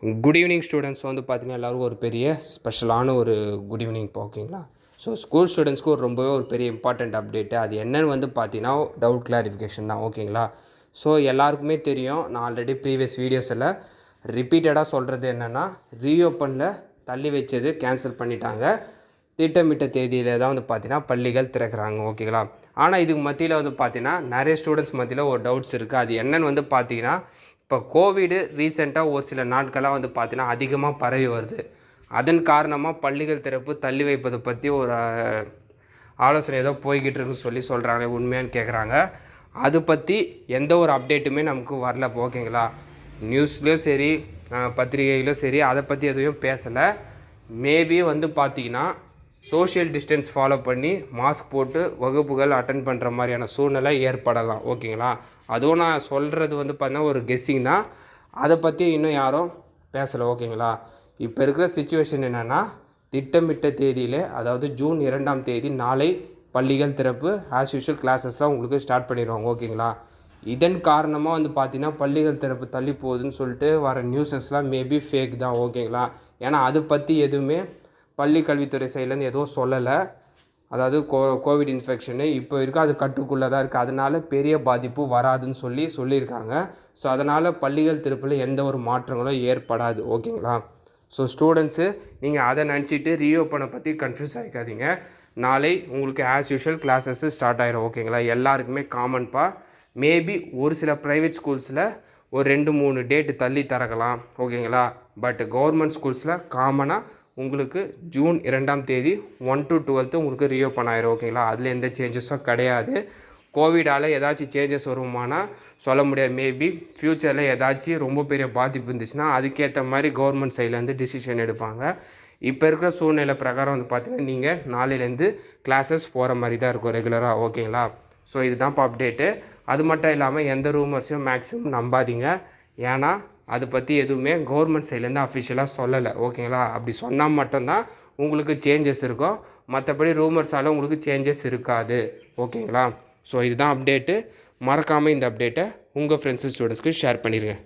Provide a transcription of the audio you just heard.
Good evening students வந்து பார்த்தீங்கன்னா எல்லோருக்கும் ஒரு பெரிய ஸ்பெஷலான ஒரு குட் ஈவினிங் ஓகேங்களா. ஸோ ஸ்கூல் ஸ்டூடெண்ட்ஸ்க்கு ரொம்பவே ஒரு பெரிய இம்பார்ட்டண்ட் அப்டேட்டு. அது என்னென்னு வந்து பார்த்தீங்கன்னா டவுட் கிளாரிஃபிகேஷன் தான் ஓகேங்களா. ஸோ எல்லாருக்குமே தெரியும், நான் ஆல்ரெடி ப்ரீவியஸ் வீடியோஸில் ரிப்பீட்டடாக சொல்கிறது என்னென்னா, ரீஓப்பனில் தள்ளி வச்சது கேன்சல் பண்ணிட்டாங்க. திட்டமிட்ட தேதியில் தான் வந்து பார்த்தீங்கன்னா பள்ளிகள் திறக்கிறாங்க ஓகேங்களா. ஆனால் இதுக்கு மத்தியில் வந்து பார்த்தீங்கன்னா நிறைய ஸ்டூடெண்ட்ஸ் மத்தியில் ஒரு டவுட்ஸ் இருக்குது. அது என்னென்னு வந்து பார்த்தீங்கன்னா, இப்போ கோவிடு ரீசெண்டாக ஒரு சில நாட்களாக வந்து பார்த்தீங்கன்னா அதிகமாக பரவி வருது. அதன் காரணமாக பள்ளிகள் திறப்பு தள்ளி வைப்பதை பற்றி ஒரு ஆலோசனை ஏதோ போய்கிட்டு இருக்குன்னு சொல்கிறாங்க. உண்மையானு கேட்குறாங்க. அது பற்றி எந்த ஒரு அப்டேட்டுமே நமக்கு வரல ஓகேங்களா. நியூஸ்லேயும் சரி பத்திரிகையிலும் சரி அதை பற்றி எதுவும் பேசலை. மேபி வந்து பார்த்திங்கன்னா சோஷியல் டிஸ்டன்ஸ் ஃபாலோ பண்ணி மாஸ்க் போட்டு வகுப்புகள் அட்டன் பண்ணுற மாதிரியான சூழ்நிலை ஏற்படலாம் ஓகேங்களா. அதுவும் நான் சொல்கிறது வந்து பார்த்தீங்கன்னா ஒரு கெஸ்ஸிங் தான். அதை பற்றி இன்னும் யாரும் பேசலை ஓகேங்களா. இப்போ இருக்கிற சிச்சுவேஷன் என்னென்னா, திட்டமிட்ட தேதியில் அதாவது ஜூன் 2ஆம் தேதி நாளை பள்ளிகள் திறப்பு, ஆஸ் யூஷுவல் கிளாஸஸ்லாம் உங்களுக்கு ஸ்டார்ட் பண்ணிடுவாங்க ஓகேங்களா. இதன் காரணமாக வந்து பார்த்திங்கன்னா பள்ளிகள் திறப்பு தள்ளி போகுதுன்னு சொல்லிட்டு வர நியூஸஸ்லாம் மேபி ஃபேக் தான் ஓகேங்களா. ஏன்னா அதை பற்றி எதுவுமே பள்ளி கல்வித்துறை சைட்லேருந்து எதுவும் சொல்லலை. அதாவது கோவிட் இன்ஃபெக்ஷனு இப்போ இருக்குது, அது கட்டுக்குள்ளே தான் இருக்குது, அதனால் பெரிய பாதிப்பு வராதுன்னு சொல்லியிருக்காங்க. ஸோ அதனால் பள்ளிகள் திறப்பில் எந்த ஒரு மாற்றங்களும் ஏற்படாது ஓகேங்களா. ஸோ ஸ்டூடெண்ட்ஸு நீங்கள் அதை நினச்சிட்டு ரீஓப்பனை பற்றி கன்ஃபியூஸ் ஆகிக்காதீங்க. நாளை உங்களுக்கு ஆஸ் யூஷுவல் கிளாஸஸ்ஸு ஸ்டார்ட் ஆகிரும் ஓகேங்களா. எல்லாருக்குமே காமன்ப்பா. மேபி ஒரு சில ப்ரைவேட் ஸ்கூல்ஸில் ஒரு 2-3 டேட்டு தள்ளி திறக்கலாம் ஓகேங்களா. பட் கவர்மெண்ட் ஸ்கூல்ஸில் காமனாக உங்களுக்கு ஜூன் 2ஆம் தேதி 1 to 12 உங்களுக்கு ரீஓப்பன் ஆயிரும் ஓகேங்களா. அதில் எந்த சேஞ்சஸும் கிடையாது. கோவிடால் ஏதாச்சும் சேஞ்சஸ் வருமானா சொல்ல முடியாது. மேபி ஃப்யூச்சரில் ஏதாச்சும் ரொம்ப பெரிய பாதிப்பு இருந்துச்சுன்னா அதுக்கேற்ற மாதிரி கவர்மெண்ட் சைட்லேருந்து டிசிஷன் எடுப்பாங்க. இப்போ இருக்கிற சூழ்நிலை பிரகாரம் வந்து பார்த்திங்கன்னா நீங்கள் நாளையிலேருந்து கிளாஸஸ் போகிற மாதிரி தான் இருக்கும் ரெகுலராக ஓகேங்களா. ஸோ இதுதான் இப்போ அப்டேட்டு. அது மட்டும் இல்லாமல் எந்த ரூமர்ஸையும் மேக்ஸிமம் நம்பாதீங்க. ஏன்னா அதை பற்றி எதுவுமே கவர்மெண்ட் சைட்லேருந்து அஃபிஷியலாக சொல்லலை ஓகேங்களா. அப்படி சொன்னால் மட்டும்தான் உங்களுக்கு சேஞ்சஸ் இருக்கும். மற்றபடி ரூமர்ஸால் உங்களுக்கு சேஞ்சஸ் இருக்காது ஓகேங்களா. ஸோ இதுதான் அப்டேட்டு. மறக்காமல் இந்த அப்டேட்டை உங்கள் ஃப்ரெண்ட்ஸு ஸ்டூடெண்ட்ஸ்க்கு ஷேர் பண்ணிடுங்க.